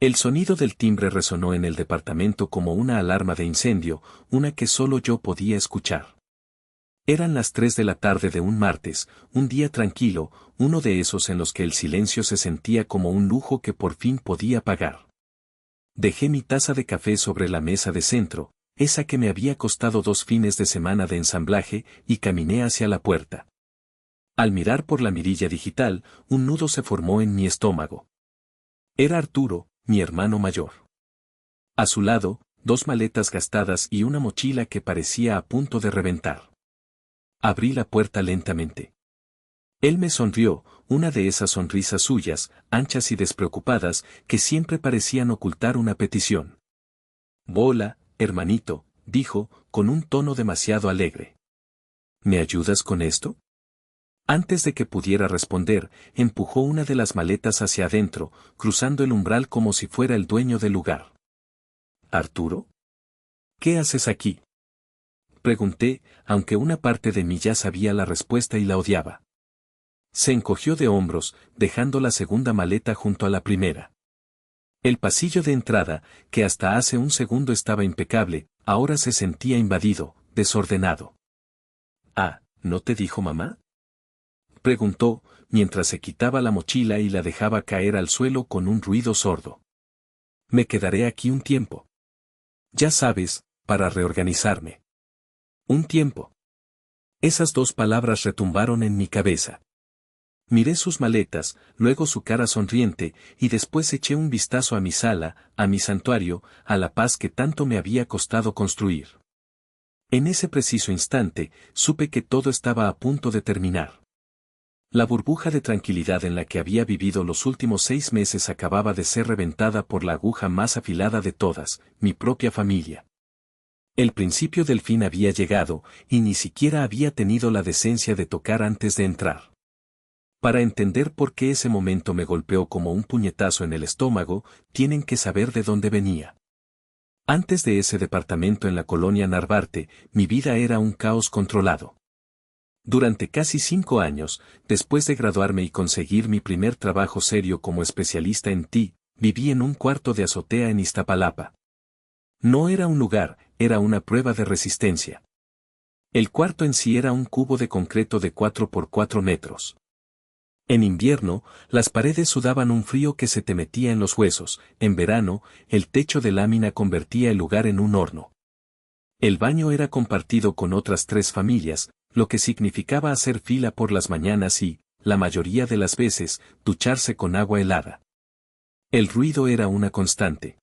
El sonido del timbre resonó en el departamento como una alarma de incendio, una que solo yo podía escuchar. Eran las 3 de la tarde de un martes, un día tranquilo, uno de esos en los que el silencio se sentía como un lujo que por fin podía pagar. Dejé mi taza de café sobre la mesa de centro, esa que me había costado 2 fines de semana de ensamblaje, y caminé hacia la puerta. Al mirar por la mirilla digital, un nudo se formó en mi estómago. Era Arturo, mi hermano mayor. A su lado, 2 maletas gastadas y una mochila que parecía a punto de reventar. Abrí la puerta lentamente. Él me sonrió, una de esas sonrisas suyas, anchas y despreocupadas, que siempre parecían ocultar una petición. «Hola, hermanito», dijo, con un tono demasiado alegre. «¿Me ayudas con esto?». Antes de que pudiera responder, empujó una de las maletas hacia adentro, cruzando el umbral como si fuera el dueño del lugar. «¿Arturo? ¿Qué haces aquí?», pregunté, aunque una parte de mí ya sabía la respuesta y la odiaba. Se encogió de hombros, dejando la segunda maleta junto a la primera. El pasillo de entrada, que hasta hace un segundo estaba impecable, ahora se sentía invadido, desordenado. «Ah, ¿no te dijo mamá?», preguntó, mientras se quitaba la mochila y la dejaba caer al suelo con un ruido sordo. «Me quedaré aquí un tiempo. Ya sabes, para reorganizarme». «Un tiempo». Esas 2 palabras retumbaron en mi cabeza. Miré sus maletas, luego su cara sonriente, y después eché un vistazo a mi sala, a mi santuario, a la paz que tanto me había costado construir. En ese preciso instante, supe que todo estaba a punto de terminar. La burbuja de tranquilidad en la que había vivido los últimos 6 meses acababa de ser reventada por la aguja más afilada de todas, mi propia familia. El principio del fin había llegado, y ni siquiera había tenido la decencia de tocar antes de entrar. Para entender por qué ese momento me golpeó como un puñetazo en el estómago, tienen que saber de dónde venía. Antes de ese departamento en la colonia Narvarte, mi vida era un caos controlado. Durante casi 5 años, después de graduarme y conseguir mi primer trabajo serio como especialista en TI, viví en un cuarto de azotea en Iztapalapa. No era un lugar, era una prueba de resistencia. El cuarto en sí era un cubo de concreto de 4 por 4 metros. En invierno, las paredes sudaban un frío que se te metía en los huesos, en verano, el techo de lámina convertía el lugar en un horno. El baño era compartido con otras 3 familias, lo que significaba hacer fila por las mañanas y, la mayoría de las veces, ducharse con agua helada. El ruido era una constante.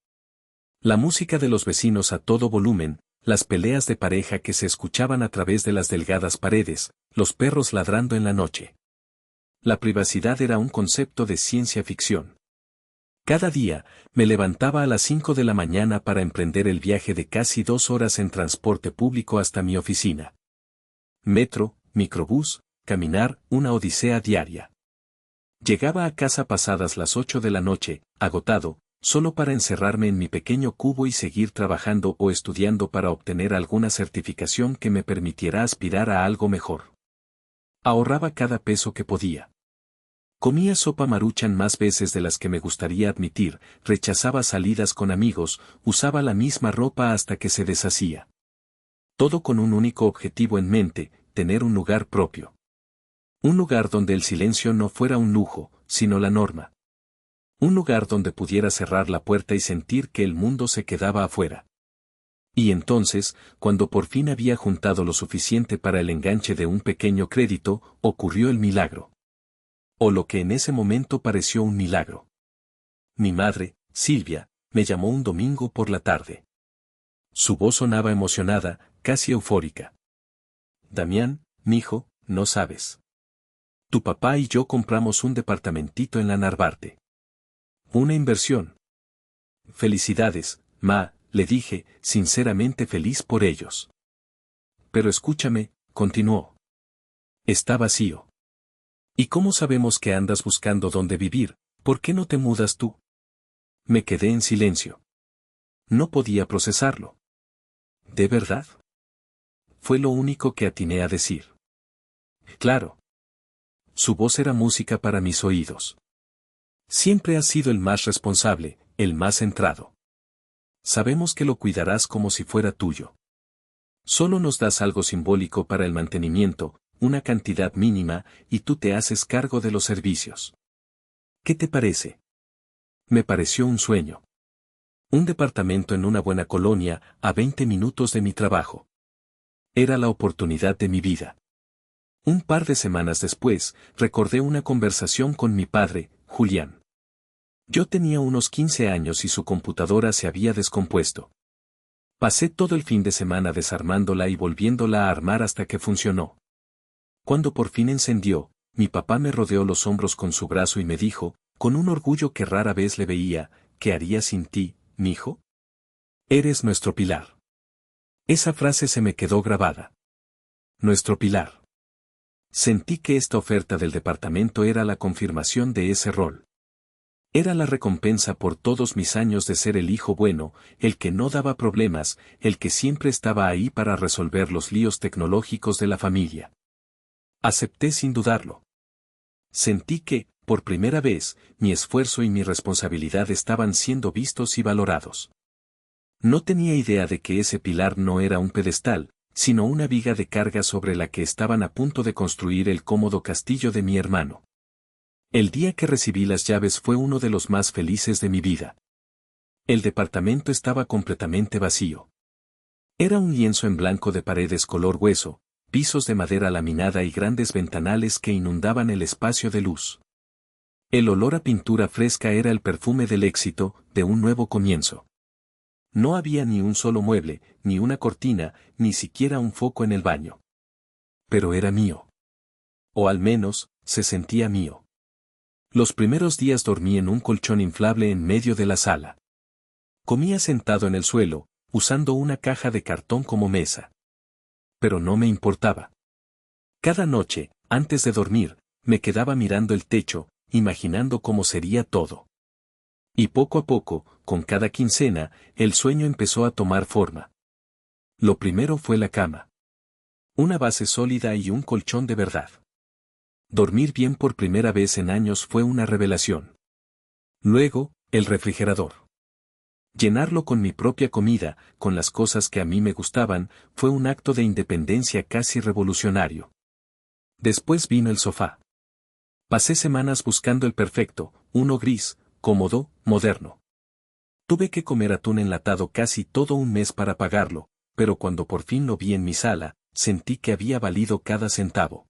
La música de los vecinos a todo volumen, las peleas de pareja que se escuchaban a través de las delgadas paredes, los perros ladrando en la noche. La privacidad era un concepto de ciencia ficción. Cada día, me levantaba a las 5 de la mañana para emprender el viaje de casi 2 horas en transporte público hasta mi oficina. Metro, microbús, caminar, una odisea diaria. Llegaba a casa pasadas las 8 de la noche, agotado, solo para encerrarme en mi pequeño cubo y seguir trabajando o estudiando para obtener alguna certificación que me permitiera aspirar a algo mejor. Ahorraba cada peso que podía. Comía sopa Maruchan más veces de las que me gustaría admitir, rechazaba salidas con amigos, usaba la misma ropa hasta que se deshacía. Todo con un único objetivo en mente, tener un lugar propio. Un lugar donde el silencio no fuera un lujo, sino la norma. Un lugar donde pudiera cerrar la puerta y sentir que el mundo se quedaba afuera. Y entonces, cuando por fin había juntado lo suficiente para el enganche de un pequeño crédito, ocurrió el milagro. O lo que en ese momento pareció un milagro. Mi madre, Silvia, me llamó un domingo por la tarde. Su voz sonaba emocionada, casi eufórica. «Damián, mijo, no sabes. Tu papá y yo compramos un departamentito en la Narvarte. Una inversión». «Felicidades, ma», le dije, sinceramente feliz por ellos. «Pero escúchame», continuó. «Está vacío. ¿Y cómo sabemos que andas buscando dónde vivir? ¿Por qué no te mudas tú?». Me quedé en silencio. No podía procesarlo. ¿De verdad?, fue lo único que atiné a decir. «Claro». Su voz era música para mis oídos. Siempre has sido el más responsable, el más centrado. Sabemos que lo cuidarás como si fuera tuyo. Solo nos das algo simbólico para el mantenimiento, una cantidad mínima, y tú te haces cargo de los servicios. ¿Qué te parece? Me pareció un sueño. Un departamento en una buena colonia, a 20 minutos de mi trabajo. Era la oportunidad de mi vida. Un par de semanas después, recordé una conversación con mi padre, Julián. Yo tenía unos 15 años y su computadora se había descompuesto. Pasé todo el fin de semana desarmándola y volviéndola a armar hasta que funcionó. Cuando por fin encendió, mi papá me rodeó los hombros con su brazo y me dijo, con un orgullo que rara vez le veía, ¿qué haría sin ti, mijo? Eres nuestro pilar. Esa frase se me quedó grabada. Nuestro pilar. Sentí que esta oferta del departamento era la confirmación de ese rol. Era la recompensa por todos mis años de ser el hijo bueno, el que no daba problemas, el que siempre estaba ahí para resolver los líos tecnológicos de la familia. Acepté sin dudarlo. Sentí que, por primera vez, mi esfuerzo y mi responsabilidad estaban siendo vistos y valorados. No tenía idea de que ese pilar no era un pedestal, sino una viga de carga sobre la que estaban a punto de construir el cómodo castillo de mi hermano. El día que recibí las llaves fue uno de los más felices de mi vida. El departamento estaba completamente vacío. Era un lienzo en blanco de paredes color hueso, pisos de madera laminada y grandes ventanales que inundaban el espacio de luz. El olor a pintura fresca era el perfume del éxito, de un nuevo comienzo. No había ni un solo mueble, ni una cortina, ni siquiera un foco en el baño. Pero era mío. O al menos, se sentía mío. Los primeros días dormí en un colchón inflable en medio de la sala. Comía sentado en el suelo, usando una caja de cartón como mesa. Pero no me importaba. Cada noche, antes de dormir, me quedaba mirando el techo, imaginando cómo sería todo. Y poco a poco, con cada quincena, el sueño empezó a tomar forma. Lo primero fue la cama. Una base sólida y un colchón de verdad. Dormir bien por primera vez en años fue una revelación. Luego, el refrigerador. Llenarlo con mi propia comida, con las cosas que a mí me gustaban, fue un acto de independencia casi revolucionario. Después vino el sofá. Pasé semanas buscando el perfecto, uno gris, cómodo, moderno. Tuve que comer atún enlatado casi todo un mes para pagarlo, pero cuando por fin lo vi en mi sala, sentí que había valido cada centavo.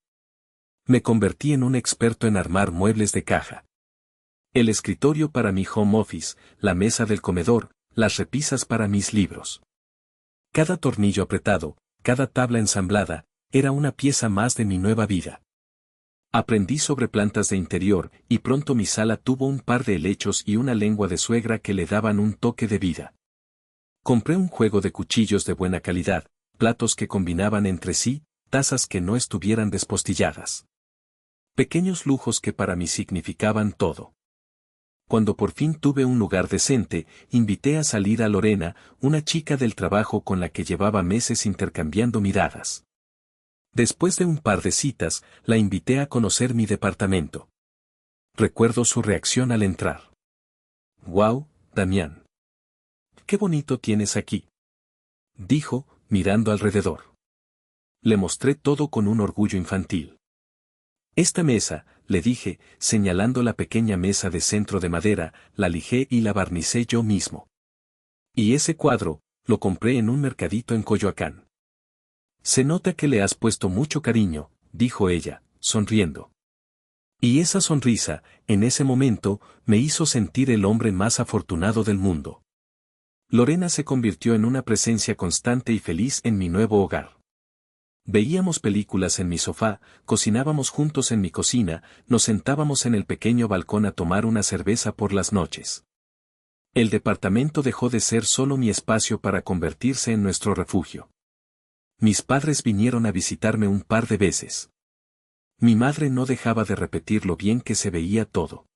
Me convertí en un experto en armar muebles de caja. El escritorio para mi home office, la mesa del comedor, las repisas para mis libros. Cada tornillo apretado, cada tabla ensamblada, era una pieza más de mi nueva vida. Aprendí sobre plantas de interior, y pronto mi sala tuvo un par de helechos y una lengua de suegra que le daban un toque de vida. Compré un juego de cuchillos de buena calidad, platos que combinaban entre sí, tazas que no estuvieran despostilladas. Pequeños lujos que para mí significaban todo. Cuando por fin tuve un lugar decente, invité a salir a Lorena, una chica del trabajo con la que llevaba meses intercambiando miradas. Después de un par de citas, la invité a conocer mi departamento. Recuerdo su reacción al entrar. «¡Guau, Damián! ¡Qué bonito tienes aquí!», dijo, mirando alrededor. Le mostré todo con un orgullo infantil. «Esta mesa», le dije, señalando la pequeña mesa de centro de madera, la lijé y la barnicé yo mismo. «Y ese cuadro, lo compré en un mercadito en Coyoacán». «Se nota que le has puesto mucho cariño», dijo ella, sonriendo. Y esa sonrisa, en ese momento, me hizo sentir el hombre más afortunado del mundo. Lorena se convirtió en una presencia constante y feliz en mi nuevo hogar. Veíamos películas en mi sofá, cocinábamos juntos en mi cocina, nos sentábamos en el pequeño balcón a tomar una cerveza por las noches. El departamento dejó de ser solo mi espacio para convertirse en nuestro refugio. Mis padres vinieron a visitarme un par de veces. Mi madre no dejaba de repetir lo bien que se veía todo.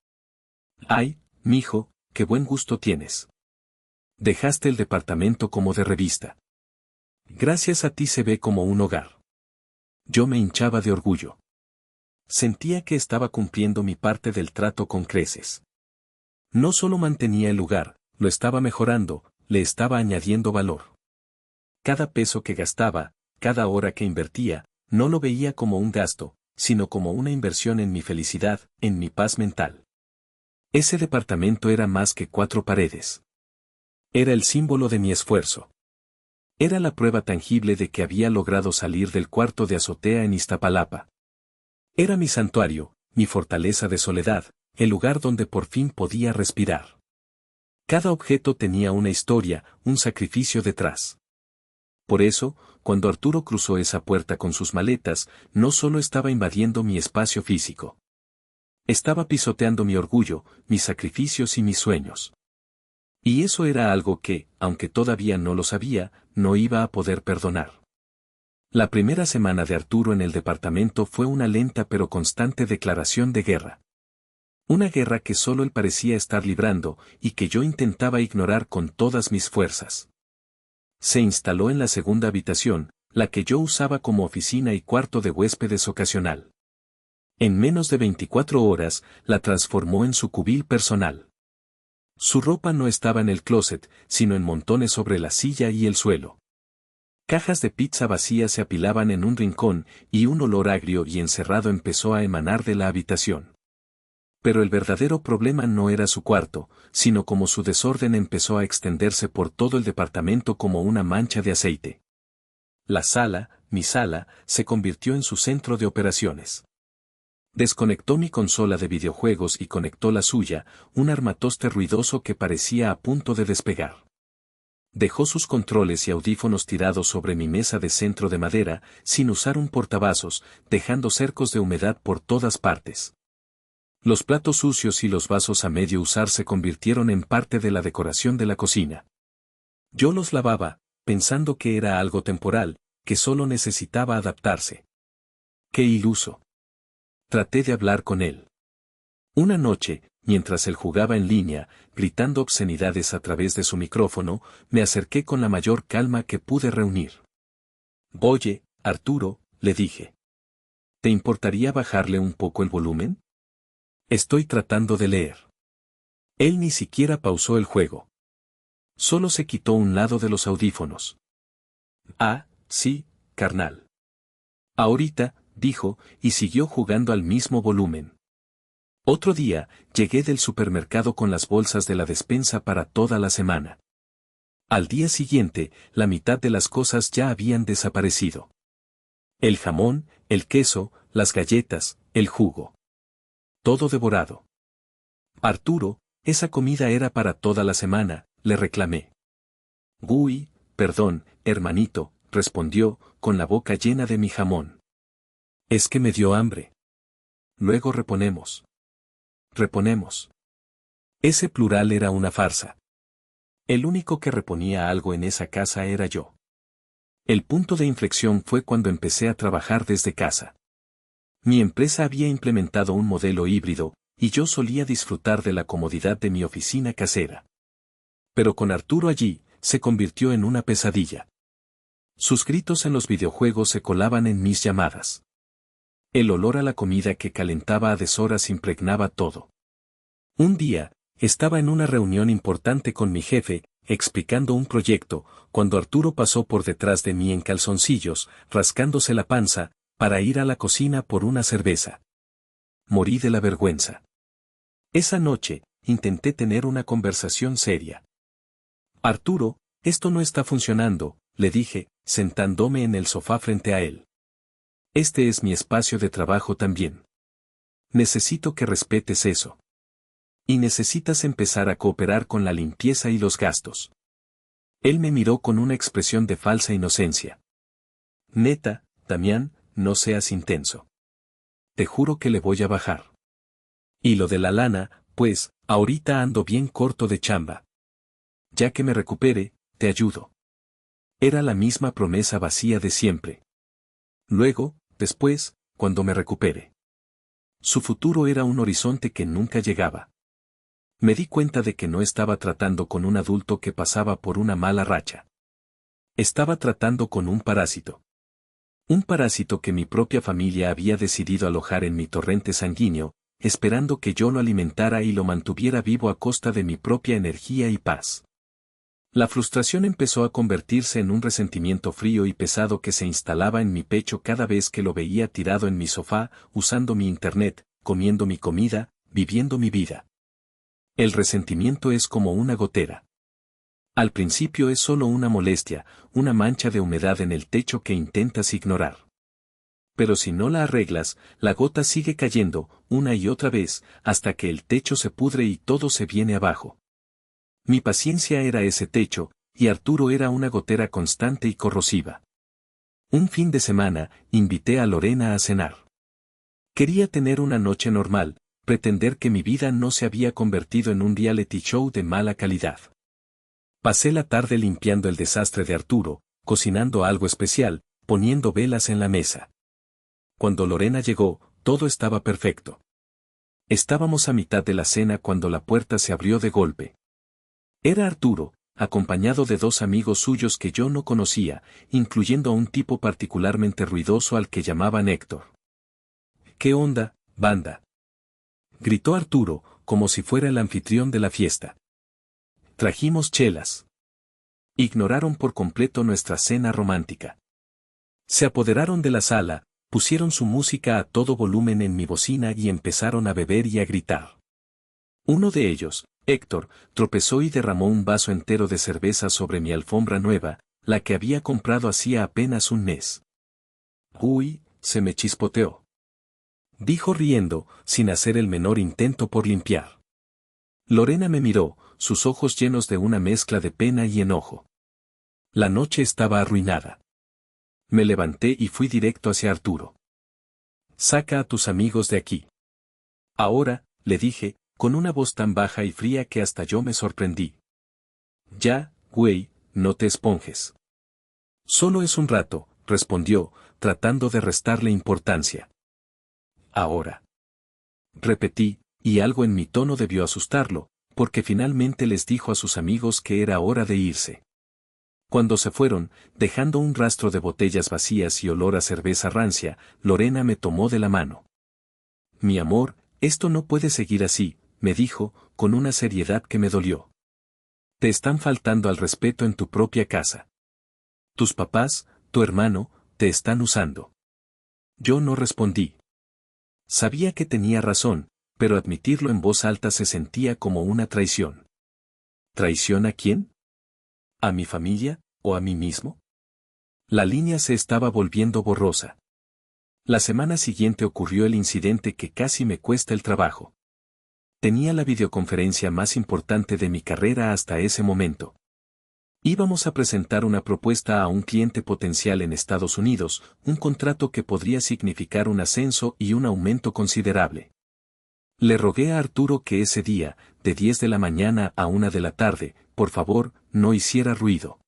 «Ay, mijo, qué buen gusto tienes. Dejaste el departamento como de revista. Gracias a ti se ve como un hogar». Yo me hinchaba de orgullo. Sentía que estaba cumpliendo mi parte del trato con creces. No solo mantenía el lugar, lo estaba mejorando, le estaba añadiendo valor. Cada peso que gastaba, cada hora que invertía, no lo veía como un gasto, sino como una inversión en mi felicidad, en mi paz mental. Ese departamento era más que 4 paredes. Era el símbolo de mi esfuerzo. Era la prueba tangible de que había logrado salir del cuarto de azotea en Iztapalapa. Era mi santuario, mi fortaleza de soledad, el lugar donde por fin podía respirar. Cada objeto tenía una historia, un sacrificio detrás. Por eso, cuando Arturo cruzó esa puerta con sus maletas, no solo estaba invadiendo mi espacio físico. Estaba pisoteando mi orgullo, mis sacrificios y mis sueños. Y eso era algo que, aunque todavía no lo sabía, no iba a poder perdonar. La primera semana de Arturo en el departamento fue una lenta pero constante declaración de guerra. Una guerra que solo él parecía estar librando y que yo intentaba ignorar con todas mis fuerzas. Se instaló en la segunda habitación, la que yo usaba como oficina y cuarto de huéspedes ocasional. En menos de 24 horas, la transformó en su cubil personal. Su ropa no estaba en el closet, sino en montones sobre la silla y el suelo. Cajas de pizza vacías se apilaban en un rincón, y un olor agrio y encerrado empezó a emanar de la habitación. Pero el verdadero problema no era su cuarto, sino como su desorden empezó a extenderse por todo el departamento como una mancha de aceite. La sala, mi sala, se convirtió en su centro de operaciones. Desconectó mi consola de videojuegos y conectó la suya, un armatoste ruidoso que parecía a punto de despegar. Dejó sus controles y audífonos tirados sobre mi mesa de centro de madera, sin usar un portavasos, dejando cercos de humedad por todas partes. Los platos sucios y los vasos a medio usar se convirtieron en parte de la decoración de la cocina. Yo los lavaba, pensando que era algo temporal, que solo necesitaba adaptarse. ¡Qué iluso! Traté de hablar con él. Una noche, mientras él jugaba en línea, gritando obscenidades a través de su micrófono, me acerqué con la mayor calma que pude reunir. «Oye, Arturo», le dije. «¿Te importaría bajarle un poco el volumen? Estoy tratando de leer». Él ni siquiera pausó el juego. Solo se quitó un lado de los audífonos. «Ah, sí, carnal». «Ahorita», dijo, y siguió jugando al mismo volumen. Otro día, llegué del supermercado con las bolsas de la despensa para toda la semana. Al día siguiente, la mitad de las cosas ya habían desaparecido. El jamón, el queso, las galletas, el jugo. Todo devorado. «Arturo, esa comida era para toda la semana», le reclamé. «Uy, perdón, hermanito», respondió, con la boca llena de mi jamón. «Es que me dio hambre. Luego reponemos». Reponemos. Ese plural era una farsa. El único que reponía algo en esa casa era yo. El punto de inflexión fue cuando empecé a trabajar desde casa. Mi empresa había implementado un modelo híbrido, y yo solía disfrutar de la comodidad de mi oficina casera. Pero con Arturo allí, se convirtió en una pesadilla. Sus gritos en los videojuegos se colaban en mis llamadas. El olor a la comida que calentaba a deshoras impregnaba todo. Un día, estaba en una reunión importante con mi jefe, explicando un proyecto, cuando Arturo pasó por detrás de mí en calzoncillos, rascándose la panza, para ir a la cocina por una cerveza. Morí de la vergüenza. Esa noche, intenté tener una conversación seria. «Arturo, esto no está funcionando», le dije, sentándome en el sofá frente a él. «Este es mi espacio de trabajo también. Necesito que respetes eso. Y necesitas empezar a cooperar con la limpieza y los gastos». Él me miró con una expresión de falsa inocencia. «Neta, Damián, no seas intenso. Te juro que le voy a bajar. Y lo de la lana, pues, ahorita ando bien corto de chamba. Ya que me recupere, te ayudo». Era la misma promesa vacía de siempre. Luego, después, cuando me recupere. Su futuro era un horizonte que nunca llegaba. Me di cuenta de que no estaba tratando con un adulto que pasaba por una mala racha. Estaba tratando con un parásito. Un parásito que mi propia familia había decidido alojar en mi torrente sanguíneo, esperando que yo lo alimentara y lo mantuviera vivo a costa de mi propia energía y paz. La frustración empezó a convertirse en un resentimiento frío y pesado que se instalaba en mi pecho cada vez que lo veía tirado en mi sofá, usando mi internet, comiendo mi comida, viviendo mi vida. El resentimiento es como una gotera. Al principio es solo una molestia, una mancha de humedad en el techo que intentas ignorar. Pero si no la arreglas, la gota sigue cayendo, una y otra vez, hasta que el techo se pudre y todo se viene abajo. Mi paciencia era ese techo, y Arturo era una gotera constante y corrosiva. Un fin de semana, invité a Lorena a cenar. Quería tener una noche normal, pretender que mi vida no se había convertido en un reality show de mala calidad. Pasé la tarde limpiando el desastre de Arturo, cocinando algo especial, poniendo velas en la mesa. Cuando Lorena llegó, todo estaba perfecto. Estábamos a mitad de la cena cuando la puerta se abrió de golpe. Era Arturo, acompañado de dos amigos suyos que yo no conocía, incluyendo a un tipo particularmente ruidoso al que llamaban Héctor. ¿Qué onda, banda?, gritó Arturo, como si fuera el anfitrión de la fiesta. Trajimos chelas. Ignoraron por completo nuestra cena romántica. Se apoderaron de la sala, pusieron su música a todo volumen en mi bocina y empezaron a beber y a gritar. Uno de ellos, Héctor, tropezó y derramó un vaso entero de cerveza sobre mi alfombra nueva, la que había comprado hacía apenas un mes. Uy, se me chispoteó, dijo riendo, sin hacer el menor intento por limpiar. Lorena me miró, sus ojos llenos de una mezcla de pena y enojo. La noche estaba arruinada. Me levanté y fui directo hacia Arturo. Saca a tus amigos de aquí. Ahora, le dije, con una voz tan baja y fría que hasta yo me sorprendí. Ya, güey, no te esponjes. Solo es un rato, respondió, tratando de restarle importancia. Ahora. Repetí, y algo en mi tono debió asustarlo, porque finalmente les dijo a sus amigos que era hora de irse. Cuando se fueron, dejando un rastro de botellas vacías y olor a cerveza rancia, Lorena me tomó de la mano. Mi amor, esto no puede seguir así, me dijo, con una seriedad que me dolió. Te están faltando al respeto en tu propia casa. Tus papás, tu hermano, te están usando. Yo no respondí. Sabía que tenía razón, pero admitirlo en voz alta se sentía como una traición. ¿Traición a quién? ¿A mi familia, o a mí mismo? La línea se estaba volviendo borrosa. La semana siguiente ocurrió el incidente que casi me cuesta el trabajo. Tenía la videoconferencia más importante de mi carrera hasta ese momento. Íbamos a presentar una propuesta a un cliente potencial en Estados Unidos, un contrato que podría significar un ascenso y un aumento considerable. Le rogué a Arturo que ese día, de 10 de la mañana a 1 de la tarde, por favor, no hiciera ruido.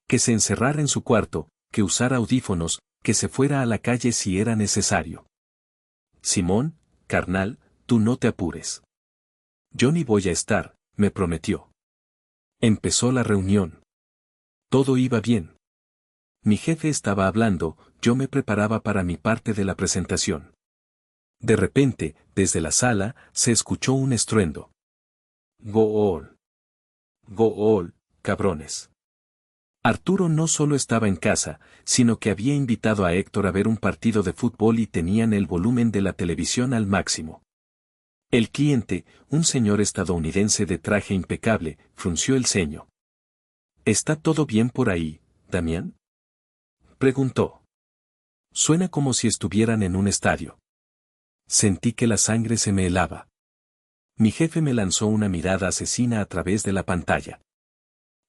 Que se encerrara en su cuarto, que usara audífonos, que se fuera a la calle si era necesario. Simón, carnal, tú no te apures. Yo ni voy a estar, me prometió. Empezó la reunión. Todo iba bien. Mi jefe estaba hablando, yo me preparaba para mi parte de la presentación. De repente, desde la sala, se escuchó un estruendo. Gool. Gool, cabrones. Arturo no solo estaba en casa, sino que había invitado a Héctor a ver un partido de fútbol y tenían el volumen de la televisión al máximo. El cliente, un señor estadounidense de traje impecable, frunció el ceño. ¿Está todo bien por ahí, Damián?, preguntó. Suena como si estuvieran en un estadio. Sentí que la sangre se me helaba. Mi jefe me lanzó una mirada asesina a través de la pantalla.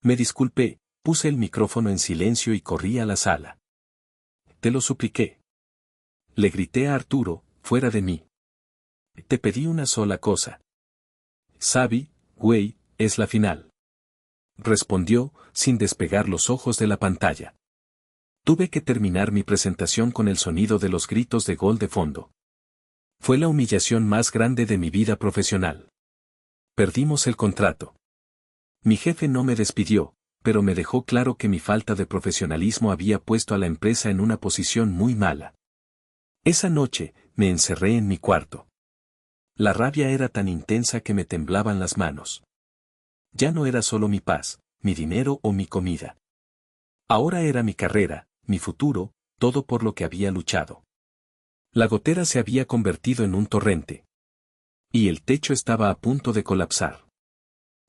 Me disculpé, puse el micrófono en silencio y corrí a la sala. Te lo supliqué. Le grité a Arturo, fuera de mí. Te pedí una sola cosa. Sabi, güey, es la final. Respondió, sin despegar los ojos de la pantalla. Tuve que terminar mi presentación con el sonido de los gritos de gol de fondo. Fue la humillación más grande de mi vida profesional. Perdimos el contrato. Mi jefe no me despidió, pero me dejó claro que mi falta de profesionalismo había puesto a la empresa en una posición muy mala. Esa noche, me encerré en mi cuarto. La rabia era tan intensa que me temblaban las manos. Ya no era solo mi paz, mi dinero o mi comida. Ahora era mi carrera, mi futuro, todo por lo que había luchado. La gotera se había convertido en un torrente. Y el techo estaba a punto de colapsar.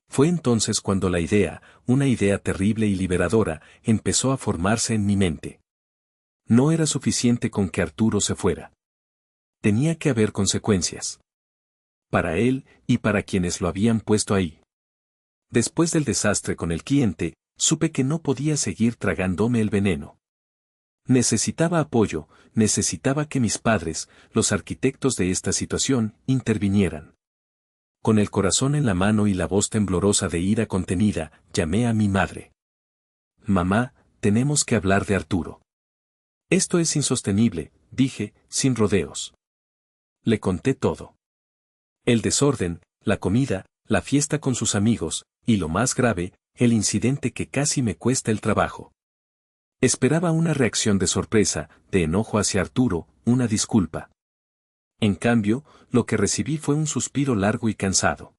Fue entonces cuando la idea, una idea terrible y liberadora, empezó a formarse en mi mente. No era suficiente con que Arturo se fuera. Tenía que haber consecuencias. Para él y para quienes lo habían puesto ahí. Después del desastre con el cliente, supe que no podía seguir tragándome el veneno. Necesitaba apoyo, necesitaba que mis padres, los arquitectos de esta situación, intervinieran. Con el corazón en la mano y la voz temblorosa de ira contenida, llamé a mi madre. Mamá, tenemos que hablar de Arturo. Esto es insostenible, dije, sin rodeos. Le conté todo. El desorden, la comida, la fiesta con sus amigos, y lo más grave, el incidente que casi me cuesta el trabajo. Esperaba una reacción de sorpresa, de enojo hacia Arturo, una disculpa. En cambio, lo que recibí fue un suspiro largo y cansado.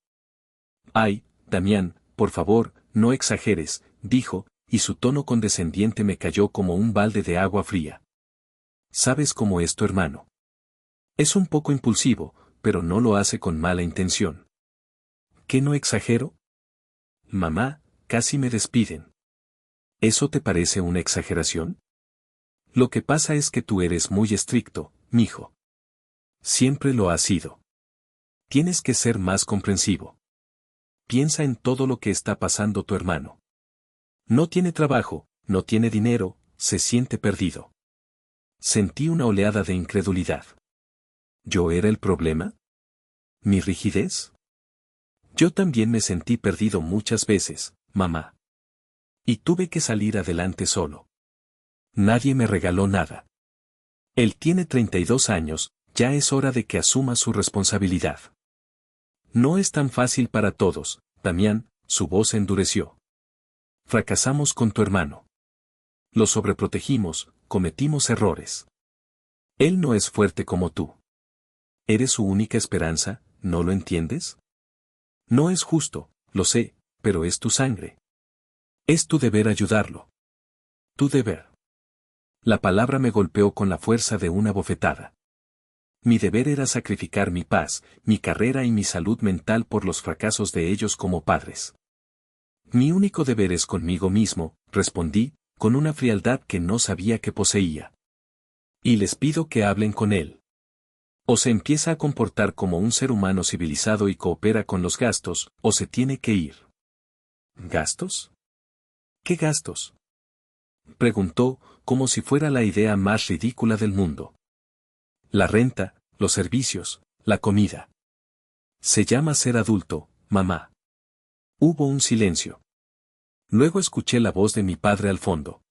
Ay, Damián, por favor, no exageres, dijo, y su tono condescendiente me cayó como un balde de agua fría. ¿Sabes cómo es tu hermano? Es un poco impulsivo, pero no lo hace con mala intención. ¿Qué no exagero? Mamá, casi me despiden. ¿Eso te parece una exageración? Lo que pasa es que tú eres muy estricto, mijo. Siempre lo has sido. Tienes que ser más comprensivo. Piensa en todo lo que está pasando tu hermano. No tiene trabajo, no tiene dinero, se siente perdido. Sentí una oleada de incredulidad. ¿Yo era el problema? ¿Mi rigidez? Yo también me sentí perdido muchas veces, mamá. Y tuve que salir adelante solo. Nadie me regaló nada. Él tiene 32 años, ya es hora de que asuma su responsabilidad. No es tan fácil para todos, Damián, su voz endureció. Fracasamos con tu hermano. Lo sobreprotegimos, cometimos errores. Él no es fuerte como tú. Eres su única esperanza, ¿no lo entiendes? No es justo, lo sé, pero es tu sangre. Es tu deber ayudarlo. Tu deber. La palabra me golpeó con la fuerza de una bofetada. Mi deber era sacrificar mi paz, mi carrera y mi salud mental por los fracasos de ellos como padres. Mi único deber es conmigo mismo, respondí, con una frialdad que no sabía que poseía. Y les pido que hablen con él. O se empieza a comportar como un ser humano civilizado y coopera con los gastos, o se tiene que ir. ¿Gastos? ¿Qué gastos? Preguntó, como si fuera la idea más ridícula del mundo. La renta, los servicios, la comida. Se llama ser adulto, mamá. Hubo un silencio. Luego escuché la voz de mi padre al fondo.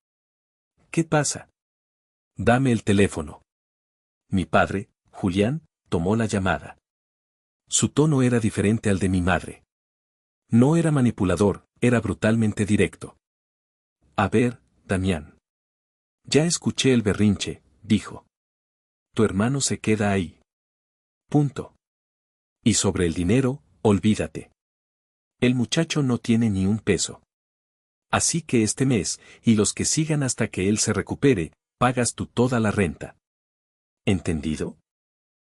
¿Qué pasa? Dame el teléfono. Mi padre, Julián, tomó la llamada. Su tono era diferente al de mi madre. No era manipulador, era brutalmente directo. A ver, Damián. Ya escuché el berrinche, dijo. Tu hermano se queda ahí. Punto. Y sobre el dinero, olvídate. El muchacho no tiene ni un peso. Así que este mes, y los que sigan hasta que él se recupere, pagas tú toda la renta. ¿Entendido?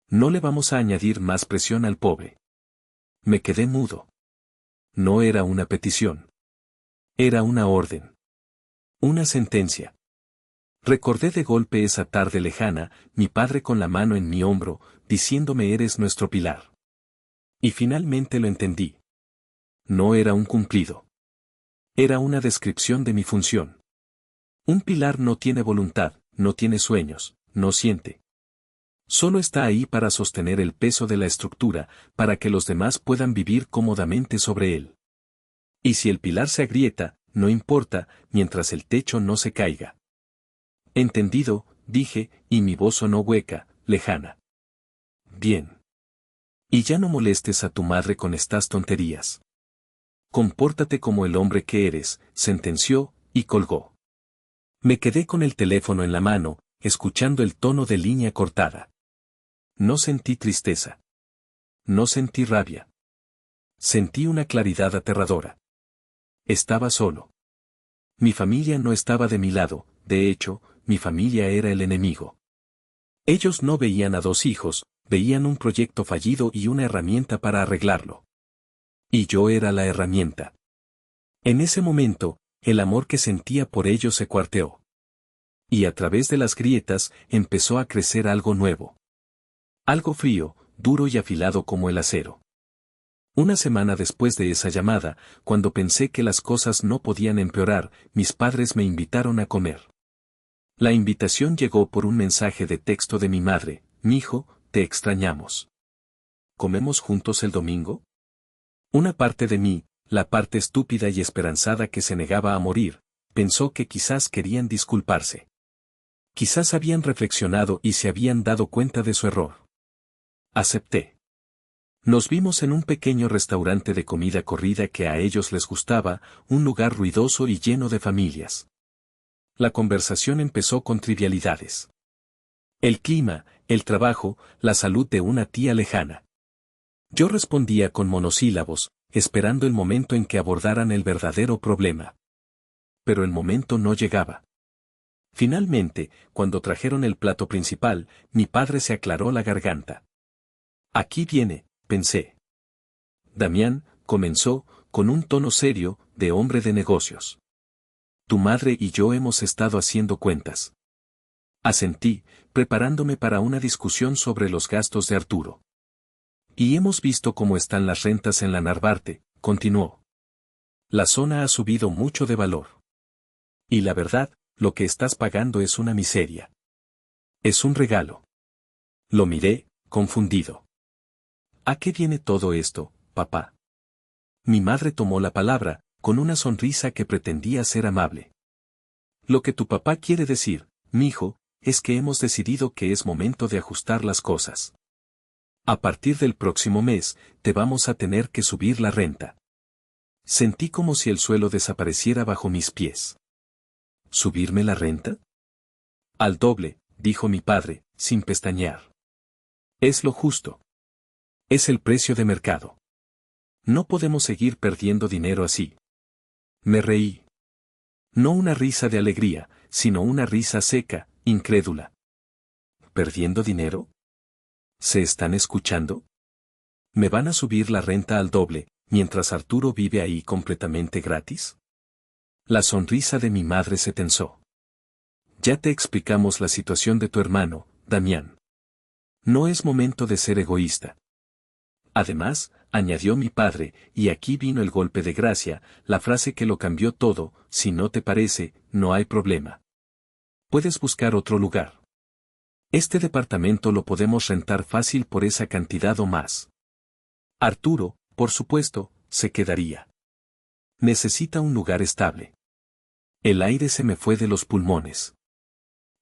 No le vamos a añadir más presión al pobre. Me quedé mudo. No era una petición. Era una orden. Una sentencia. Recordé de golpe esa tarde lejana, mi padre con la mano en mi hombro, diciéndome eres nuestro pilar. Y finalmente lo entendí. No era un cumplido. Era una descripción de mi función. Un pilar no tiene voluntad, no tiene sueños, no siente. Solo está ahí para sostener el peso de la estructura, para que los demás puedan vivir cómodamente sobre él. Y si el pilar se agrieta, no importa, mientras el techo no se caiga. Entendido, dije, y mi voz sonó hueca, lejana. Bien. Y ya no molestes a tu madre con estas tonterías. Compórtate como el hombre que eres, sentenció, y colgó. Me quedé con el teléfono en la mano, escuchando el tono de línea cortada. No sentí tristeza. No sentí rabia. Sentí una claridad aterradora. Estaba solo. Mi familia no estaba de mi lado, de hecho, mi familia era el enemigo. Ellos no veían a dos hijos, veían un proyecto fallido y una herramienta para arreglarlo. Y yo era la herramienta. En ese momento, el amor que sentía por ellos se cuarteó. Y a través de las grietas empezó a crecer algo nuevo. Algo frío, duro y afilado como el acero. Una semana después de esa llamada, cuando pensé que las cosas no podían empeorar, mis padres me invitaron a comer. La invitación llegó por un mensaje de texto de mi madre: «Mijo, te extrañamos. ¿Comemos juntos el domingo?». Una parte de mí, la parte estúpida y esperanzada que se negaba a morir, pensó que quizás querían disculparse. Quizás habían reflexionado y se habían dado cuenta de su error. Acepté. Nos vimos en un pequeño restaurante de comida corrida que a ellos les gustaba, un lugar ruidoso y lleno de familias. La conversación empezó con trivialidades. El clima, el trabajo, la salud de una tía lejana. Yo respondía con monosílabos, esperando el momento en que abordaran el verdadero problema. Pero el momento no llegaba. Finalmente, cuando trajeron el plato principal, mi padre se aclaró la garganta. «Aquí viene», pensé. Damián, comenzó, con un tono serio, de hombre de negocios. «Tu madre y yo hemos estado haciendo cuentas». Asentí, preparándome para una discusión sobre los gastos de Arturo. «Y hemos visto cómo están las rentas en la Narvarte», continuó. «La zona ha subido mucho de valor. Y la verdad, lo que estás pagando es una miseria. Es un regalo». Lo miré, confundido. «¿A qué viene todo esto, papá?». Mi madre tomó la palabra, con una sonrisa que pretendía ser amable. «Lo que tu papá quiere decir, mijo, es que hemos decidido que es momento de ajustar las cosas. A partir del próximo mes, te vamos a tener que subir la renta». Sentí como si el suelo desapareciera bajo mis pies. ¿Subirme la renta? «Al doble», dijo mi padre, sin pestañear. «Es lo justo. Es el precio de mercado. No podemos seguir perdiendo dinero así». Me reí. No una risa de alegría, sino una risa seca, incrédula. ¿Perdiendo dinero? ¿Se están escuchando? ¿Me van a subir la renta al doble, mientras Arturo vive ahí completamente gratis? La sonrisa de mi madre se tensó. «Ya te explicamos la situación de tu hermano, Damián. No es momento de ser egoísta». Además, añadió mi padre, y aquí vino el golpe de gracia, la frase que lo cambió todo: «Si no te parece, no hay problema. Puedes buscar otro lugar. Este departamento lo podemos rentar fácil por esa cantidad o más». Arturo, por supuesto, se quedaría. Necesita un lugar estable. El aire se me fue de los pulmones.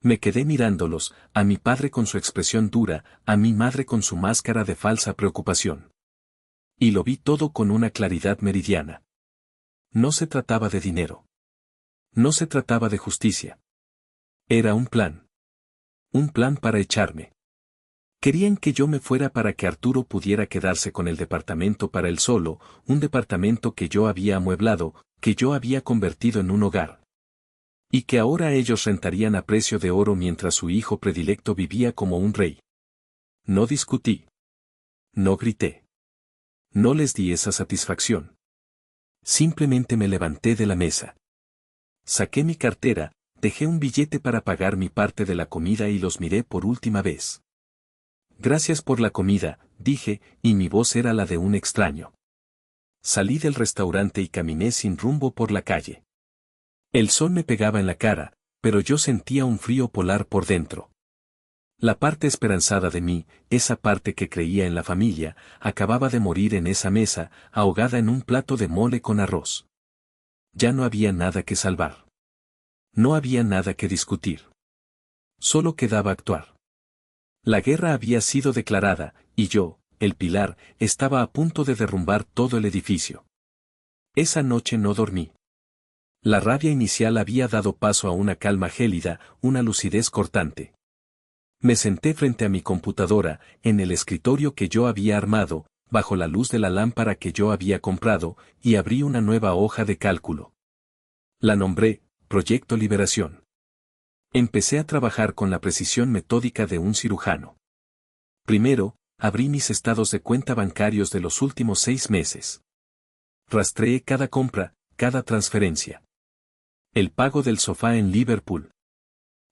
Me quedé mirándolos, a mi padre con su expresión dura, a mi madre con su máscara de falsa preocupación. Y lo vi todo con una claridad meridiana. No se trataba de dinero. No se trataba de justicia. Era un plan. Un plan para echarme. Querían que yo me fuera para que Arturo pudiera quedarse con el departamento para él solo, un departamento que yo había amueblado, que yo había convertido en un hogar. Y que ahora ellos rentarían a precio de oro mientras su hijo predilecto vivía como un rey. No discutí. No grité. No les di esa satisfacción. Simplemente me levanté de la mesa. Saqué mi cartera, dejé un billete para pagar mi parte de la comida y los miré por última vez. «Gracias por la comida», dije, y mi voz era la de un extraño. Salí del restaurante y caminé sin rumbo por la calle. El sol me pegaba en la cara, pero yo sentía un frío polar por dentro. La parte esperanzada de mí, esa parte que creía en la familia, acababa de morir en esa mesa, ahogada en un plato de mole con arroz. Ya no había nada que salvar. No había nada que discutir. Solo quedaba actuar. La guerra había sido declarada, y yo, el pilar, estaba a punto de derrumbar todo el edificio. Esa noche no dormí. La rabia inicial había dado paso a una calma gélida, una lucidez cortante. Me senté frente a mi computadora, en el escritorio que yo había armado, bajo la luz de la lámpara que yo había comprado, y abrí una nueva hoja de cálculo. La nombré Proyecto Liberación. Empecé a trabajar con la precisión metódica de un cirujano. Primero, abrí mis estados de cuenta bancarios de los últimos 6 meses. Rastreé cada compra, cada transferencia. El pago del sofá en Liverpool.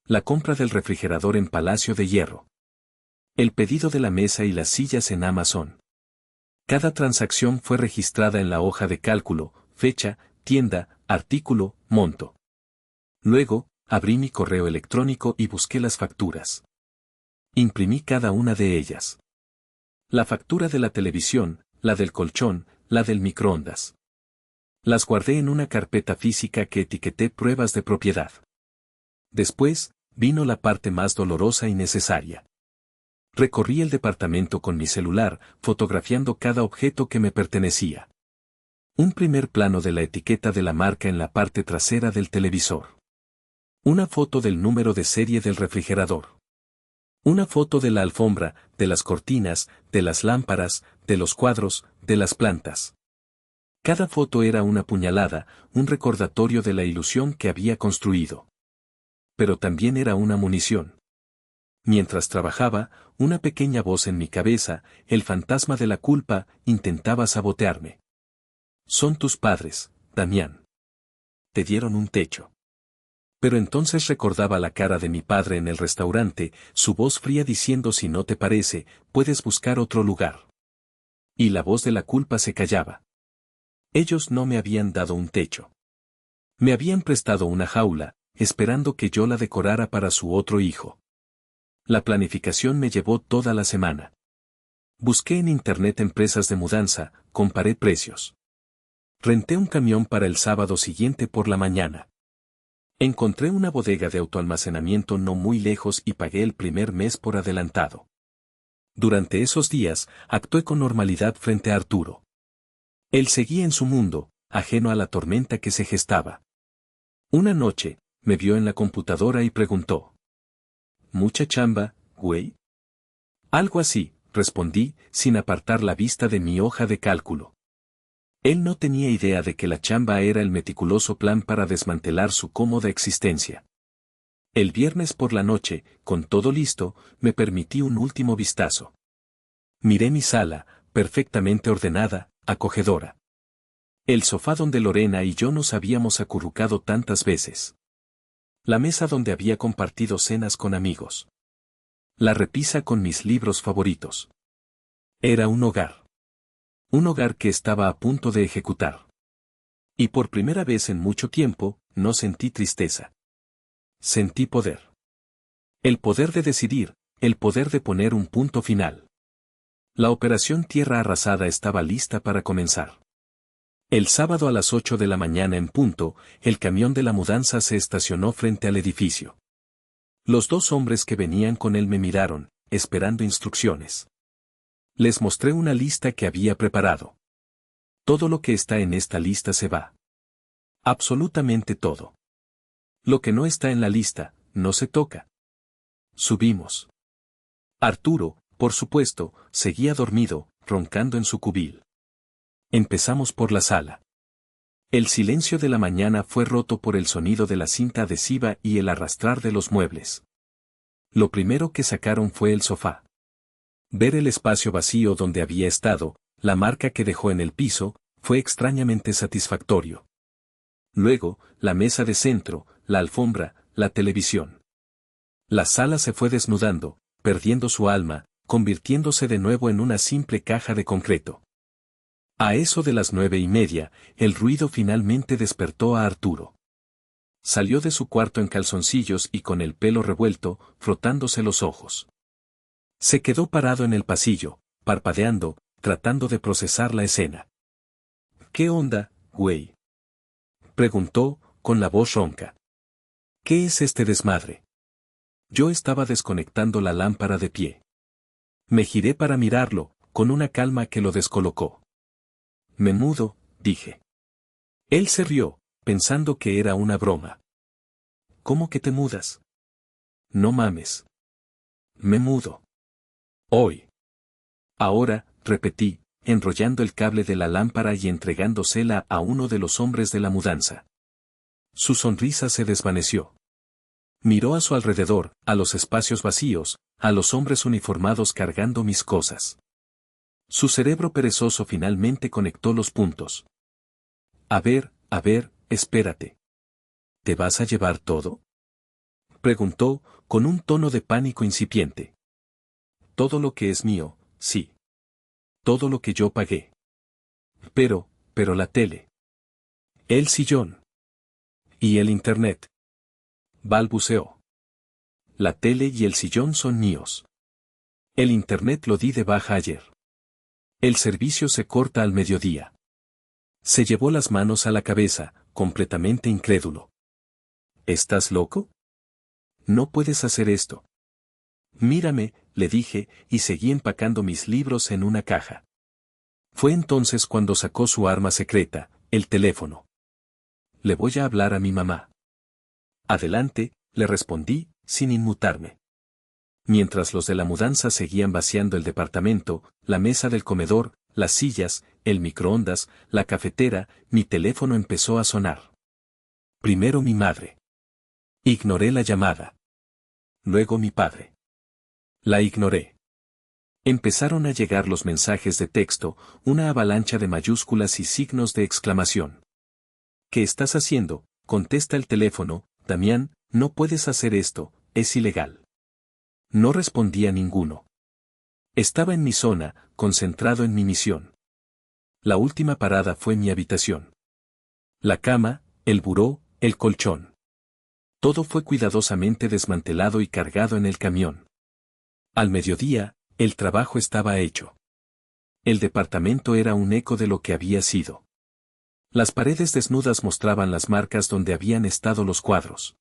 La compra del refrigerador en Palacio de Hierro. El pedido de la mesa y las sillas en Amazon. Cada transacción fue registrada en la hoja de cálculo, fecha, tienda, artículo, monto. Luego, abrí mi correo electrónico y busqué las facturas. Imprimí cada una de ellas. La factura de la televisión, la del colchón, la del microondas. Las guardé en una carpeta física que etiqueté pruebas de propiedad. Después, vino la parte más dolorosa y necesaria. Recorrí el departamento con mi celular, fotografiando cada objeto que me pertenecía. Un primer plano de la etiqueta de la marca en la parte trasera del televisor. Una foto del número de serie del refrigerador. Una foto de la alfombra, de las cortinas, de las lámparas, de los cuadros, de las plantas. Cada foto era una puñalada, un recordatorio de la ilusión que había construido. Pero también era una munición. Mientras trabajaba, una pequeña voz en mi cabeza, el fantasma de la culpa, intentaba sabotearme. Son tus padres, Damián. Te dieron un techo. Pero entonces recordaba la cara de mi padre en el restaurante, su voz fría diciendo si no te parece, puedes buscar otro lugar. Y la voz de la culpa se callaba. Ellos no me habían dado un techo. Me habían prestado una jaula, esperando que yo la decorara para su otro hijo. La planificación me llevó toda la semana. Busqué en internet empresas de mudanza, comparé precios. Renté un camión para el sábado siguiente por la mañana. Encontré una bodega de autoalmacenamiento no muy lejos y pagué el primer mes por adelantado. Durante esos días, actué con normalidad frente a Arturo. Él seguía en su mundo, ajeno a la tormenta que se gestaba. Una noche, me vio en la computadora y preguntó. ¿Mucha chamba, güey? Algo así, respondí, sin apartar la vista de mi hoja de cálculo. Él no tenía idea de que la chamba era el meticuloso plan para desmantelar su cómoda existencia. El viernes por la noche, con todo listo, me permití un último vistazo. Miré mi sala, perfectamente ordenada, acogedora. El sofá donde Lorena y yo nos habíamos acurrucado tantas veces. La mesa donde había compartido cenas con amigos. La repisa con mis libros favoritos. Era un hogar. Un hogar que estaba a punto de ejecutar. Y por primera vez en mucho tiempo, no sentí tristeza. Sentí poder. El poder de decidir, el poder de poner un punto final. La operación Tierra Arrasada estaba lista para comenzar. El sábado a las 8 de la mañana en punto, el camión de la mudanza se estacionó frente al edificio. Los 2 hombres que venían con él me miraron, esperando instrucciones. Les mostré una lista que había preparado. Todo lo que está en esta lista se va. Absolutamente todo. Lo que no está en la lista, no se toca. Subimos. Arturo, por supuesto, seguía dormido, roncando en su cubil. Empezamos por la sala. El silencio de la mañana fue roto por el sonido de la cinta adhesiva y el arrastrar de los muebles. Lo primero que sacaron fue el sofá. Ver el espacio vacío donde había estado, la marca que dejó en el piso, fue extrañamente satisfactorio. Luego, la mesa de centro, la alfombra, la televisión. La sala se fue desnudando, perdiendo su alma, convirtiéndose de nuevo en una simple caja de concreto. A eso de las 9:30, el ruido finalmente despertó a Arturo. Salió de su cuarto en calzoncillos y con el pelo revuelto, frotándose los ojos. Se quedó parado en el pasillo, parpadeando, tratando de procesar la escena. ¿Qué onda, güey? Preguntó, con la voz ronca. ¿Qué es este desmadre? Yo estaba desconectando la lámpara de pie. Me giré para mirarlo, con una calma que lo descolocó. Me mudo, dije. Él se rió, pensando que era una broma. ¿Cómo que te mudas? No mames. Me mudo. Hoy. Ahora, repetí, enrollando el cable de la lámpara y entregándosela a uno de los hombres de la mudanza. Su sonrisa se desvaneció. Miró a su alrededor, a los espacios vacíos, a los hombres uniformados cargando mis cosas. Su cerebro perezoso finalmente conectó los puntos. A ver, espérate. ¿Te vas a llevar todo? Preguntó, con un tono de pánico incipiente. Todo lo que es mío, sí. Todo lo que yo pagué. Pero la tele. El sillón. Y el internet. Balbuceó. La tele y el sillón son míos. El internet lo di de baja ayer. El servicio se corta al mediodía. Se llevó las manos a la cabeza, completamente incrédulo. ¿Estás loco? No puedes hacer esto. Mírame, le dije, y seguí empacando mis libros en una caja. Fue entonces cuando sacó su arma secreta, el teléfono. Le voy a hablar a mi mamá. Adelante, le respondí, sin inmutarme. Mientras los de la mudanza seguían vaciando el departamento, la mesa del comedor, las sillas, el microondas, la cafetera, mi teléfono empezó a sonar. Primero mi madre. Ignoré la llamada. Luego mi padre. La ignoré. Empezaron a llegar los mensajes de texto, una avalancha de mayúsculas y signos de exclamación. ¿Qué estás haciendo? Contesta el teléfono, Damián, no puedes hacer esto, es ilegal. No respondía ninguno. Estaba en mi zona, concentrado en mi misión. La última parada fue mi habitación. La cama, el buró, el colchón. Todo fue cuidadosamente desmantelado y cargado en el camión. Al mediodía, el trabajo estaba hecho. El departamento era un eco de lo que había sido. Las paredes desnudas mostraban las marcas donde habían estado los cuadros.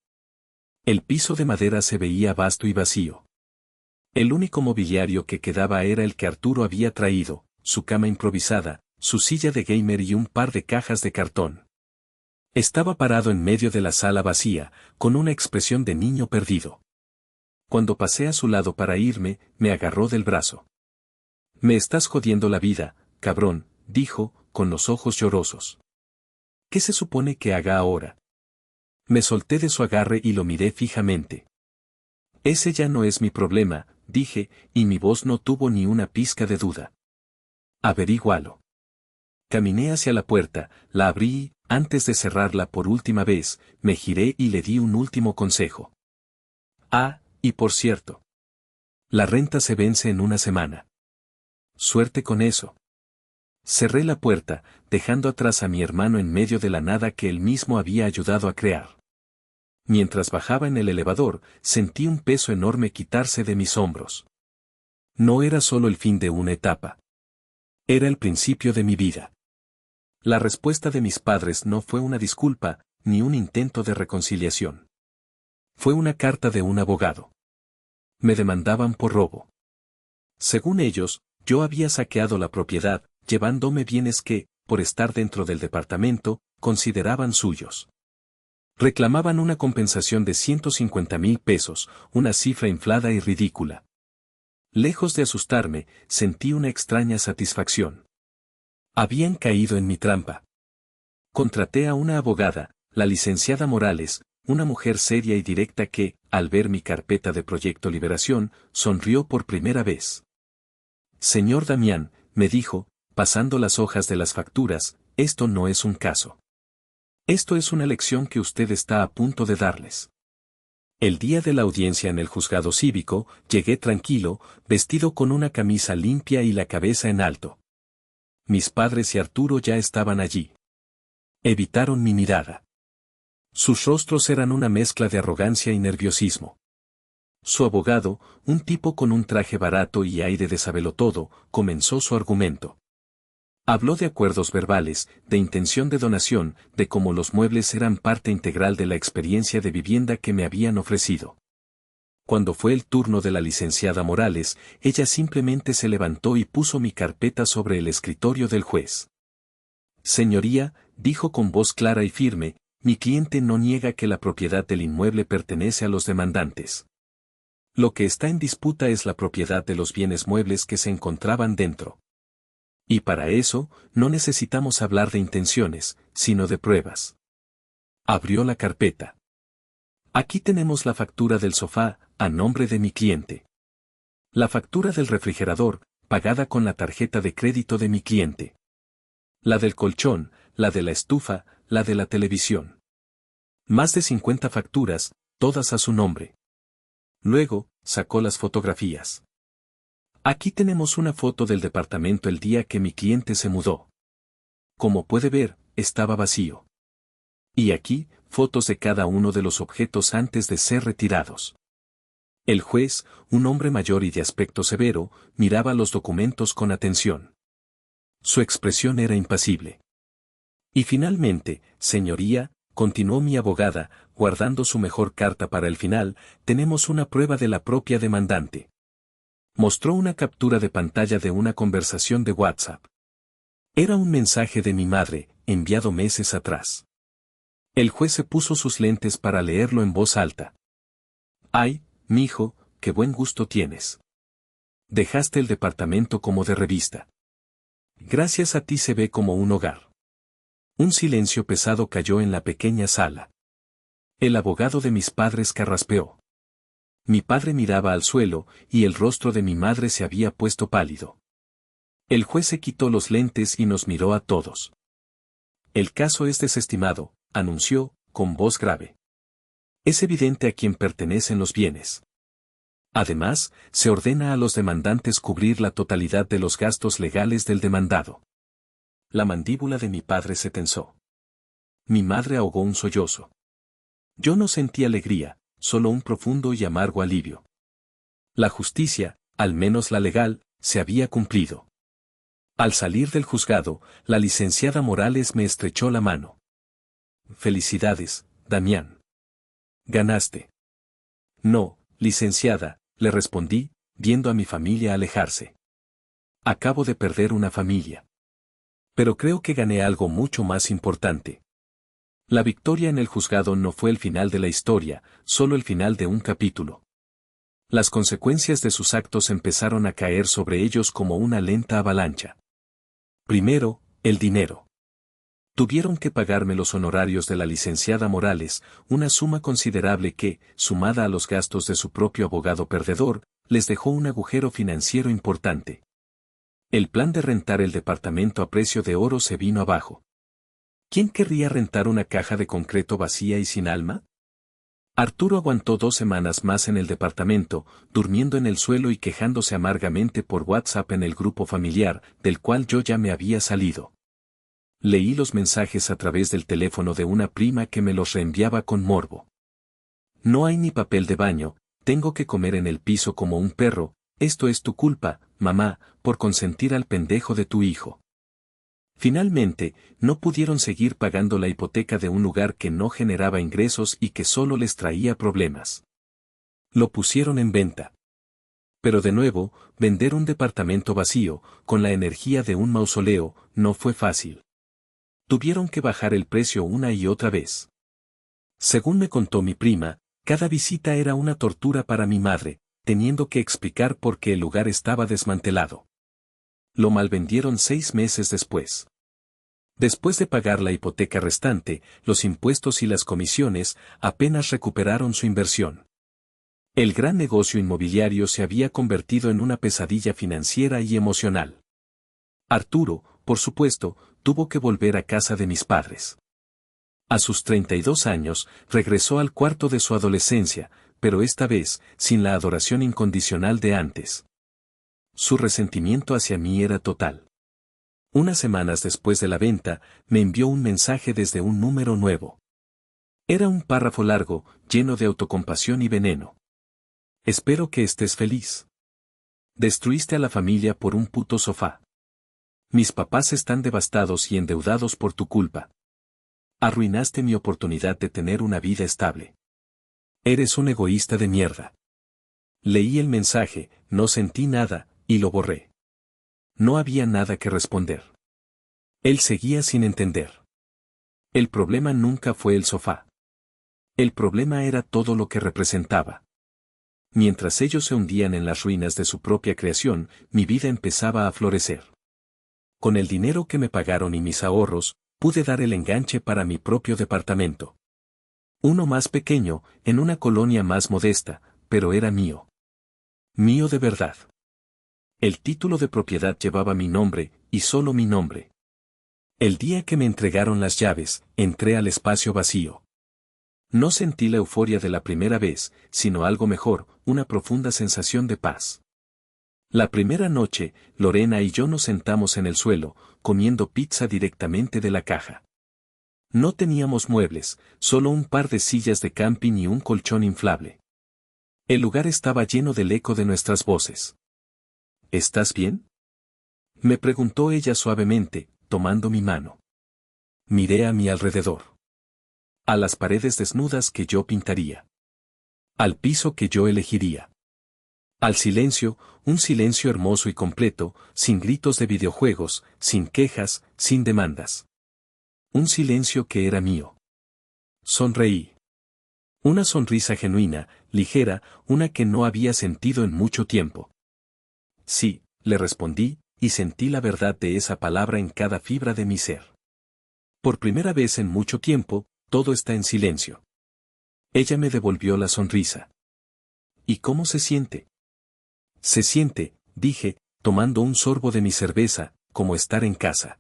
El piso de madera se veía vasto y vacío. El único mobiliario que quedaba era el que Arturo había traído, su cama improvisada, su silla de gamer y un par de cajas de cartón. Estaba parado en medio de la sala vacía, con una expresión de niño perdido. Cuando pasé a su lado para irme, me agarró del brazo. Me estás jodiendo la vida, cabrón, dijo, con los ojos llorosos. ¿Qué se supone que haga ahora? Me solté de su agarre y lo miré fijamente. Ese ya no es mi problema, dije, y mi voz no tuvo ni una pizca de duda. Averígualo. Caminé hacia la puerta, la abrí y, antes de cerrarla por última vez, me giré y le di un último consejo. Ah, y por cierto. La renta se vence en una semana. Suerte con eso. Cerré la puerta, dejando atrás a mi hermano en medio de la nada que él mismo había ayudado a crear. Mientras bajaba en el elevador, sentí un peso enorme quitarse de mis hombros. No era solo el fin de una etapa. Era el principio de mi vida. La respuesta de mis padres no fue una disculpa, ni un intento de reconciliación. Fue una carta de un abogado. Me demandaban por robo. Según ellos, yo había saqueado la propiedad, llevándome bienes que, por estar dentro del departamento, consideraban suyos. Reclamaban una compensación de 150,000 pesos, una cifra inflada y ridícula. Lejos de asustarme, sentí una extraña satisfacción. Habían caído en mi trampa. Contraté a una abogada, la licenciada Morales, una mujer seria y directa que, al ver mi carpeta de Proyecto Liberación, sonrió por primera vez. Señor Damián, me dijo, pasando las hojas de las facturas, esto no es un caso. Esto es una lección que usted está a punto de darles. El día de la audiencia en el juzgado cívico, llegué tranquilo, vestido con una camisa limpia y la cabeza en alto. Mis padres y Arturo ya estaban allí. Evitaron mi mirada. Sus rostros eran una mezcla de arrogancia y nerviosismo. Su abogado, un tipo con un traje barato y aire de sabelotodo, comenzó su argumento. Habló de acuerdos verbales, de intención de donación, de cómo los muebles eran parte integral de la experiencia de vivienda que me habían ofrecido. Cuando fue el turno de la licenciada Morales, ella simplemente se levantó y puso mi carpeta sobre el escritorio del juez. Señoría, dijo con voz clara y firme, mi cliente no niega que la propiedad del inmueble pertenece a los demandantes. Lo que está en disputa es la propiedad de los bienes muebles que se encontraban dentro. Y para eso, no necesitamos hablar de intenciones, sino de pruebas. Abrió la carpeta. Aquí tenemos la factura del sofá, a nombre de mi cliente. La factura del refrigerador, pagada con la tarjeta de crédito de mi cliente. La del colchón, la de la estufa, la de la televisión. Más de 50 facturas, todas a su nombre. Luego, sacó las fotografías. Aquí tenemos una foto del departamento el día que mi cliente se mudó. Como puede ver, estaba vacío. Y aquí, fotos de cada uno de los objetos antes de ser retirados. El juez, un hombre mayor y de aspecto severo, miraba los documentos con atención. Su expresión era impasible. Y finalmente, señoría, continuó mi abogada, guardando su mejor carta para el final, tenemos una prueba de la propia demandante. Mostró una captura de pantalla de una conversación de WhatsApp. Era un mensaje de mi madre, enviado meses atrás. El juez se puso sus lentes para leerlo en voz alta. Ay, mijo, qué buen gusto tienes. Dejaste el departamento como de revista. Gracias a ti se ve como un hogar. Un silencio pesado cayó en la pequeña sala. El abogado de mis padres carraspeó. Mi padre miraba al suelo, y el rostro de mi madre se había puesto pálido. El juez se quitó los lentes y nos miró a todos. El caso es desestimado, anunció, con voz grave. Es evidente a quién pertenecen los bienes. Además, se ordena a los demandantes cubrir la totalidad de los gastos legales del demandado. La mandíbula de mi padre se tensó. Mi madre ahogó un sollozo. Yo no sentí alegría, solo un profundo y amargo alivio. La justicia, al menos la legal, se había cumplido. Al salir del juzgado, la licenciada Morales me estrechó la mano. Felicidades, Damián. Ganaste. No, licenciada, le respondí, viendo a mi familia alejarse. Acabo de perder una familia. Pero creo que gané algo mucho más importante. La victoria en el juzgado no fue el final de la historia, solo el final de un capítulo. Las consecuencias de sus actos empezaron a caer sobre ellos como una lenta avalancha. Primero, el dinero. Tuvieron que pagarme los honorarios de la licenciada Morales, una suma considerable que, sumada a los gastos de su propio abogado perdedor, les dejó un agujero financiero importante. El plan de rentar el departamento a precio de oro se vino abajo. ¿Quién querría rentar una caja de concreto vacía y sin alma? Arturo aguantó 2 semanas más en el departamento, durmiendo en el suelo y quejándose amargamente por WhatsApp en el grupo familiar, del cual yo ya me había salido. Leí los mensajes a través del teléfono de una prima que me los reenviaba con morbo. No hay ni papel de baño, tengo que comer en el piso como un perro, esto es tu culpa, mamá, por consentir al pendejo de tu hijo. Finalmente, no pudieron seguir pagando la hipoteca de un lugar que no generaba ingresos y que solo les traía problemas. Lo pusieron en venta. Pero de nuevo, vender un departamento vacío, con la energía de un mausoleo, no fue fácil. Tuvieron que bajar el precio una y otra vez. Según me contó mi prima, cada visita era una tortura para mi madre, teniendo que explicar por qué el lugar estaba desmantelado. Lo malvendieron 6 meses después. Después de pagar la hipoteca restante, los impuestos y las comisiones, apenas recuperaron su inversión. El gran negocio inmobiliario se había convertido en una pesadilla financiera y emocional. Arturo, por supuesto, tuvo que volver a casa de mis padres. A sus 32 años, regresó al cuarto de su adolescencia, pero esta vez, sin la adoración incondicional de antes. Su resentimiento hacia mí era total. Unas semanas después de la venta, me envió un mensaje desde un número nuevo. Era un párrafo largo, lleno de autocompasión y veneno. Espero que estés feliz. Destruiste a la familia por un puto sofá. Mis papás están devastados y endeudados por tu culpa. Arruinaste mi oportunidad de tener una vida estable. Eres un egoísta de mierda. Leí el mensaje, no sentí nada, y lo borré. No había nada que responder. Él seguía sin entender. El problema nunca fue el sofá. El problema era todo lo que representaba. Mientras ellos se hundían en las ruinas de su propia creación, mi vida empezaba a florecer. Con el dinero que me pagaron y mis ahorros, pude dar el enganche para mi propio departamento. Uno más pequeño, en una colonia más modesta, pero era mío. Mío de verdad. El título de propiedad llevaba mi nombre, y solo mi nombre. El día que me entregaron las llaves, entré al espacio vacío. No sentí la euforia de la primera vez, sino algo mejor, una profunda sensación de paz. La primera noche, Lorena y yo nos sentamos en el suelo, comiendo pizza directamente de la caja. No teníamos muebles, solo un par de sillas de camping y un colchón inflable. El lugar estaba lleno del eco de nuestras voces. ¿Estás bien?, me preguntó ella suavemente, tomando mi mano. Miré a mi alrededor. A las paredes desnudas que yo pintaría. Al piso que yo elegiría. Al silencio, un silencio hermoso y completo, sin gritos de videojuegos, sin quejas, sin demandas. Un silencio que era mío. Sonreí. Una sonrisa genuina, ligera, una que no había sentido en mucho tiempo. Sí, le respondí, y sentí la verdad de esa palabra en cada fibra de mi ser. Por primera vez en mucho tiempo, todo está en silencio. Ella me devolvió la sonrisa. ¿Y cómo se siente? Se siente, dije, tomando un sorbo de mi cerveza, como estar en casa.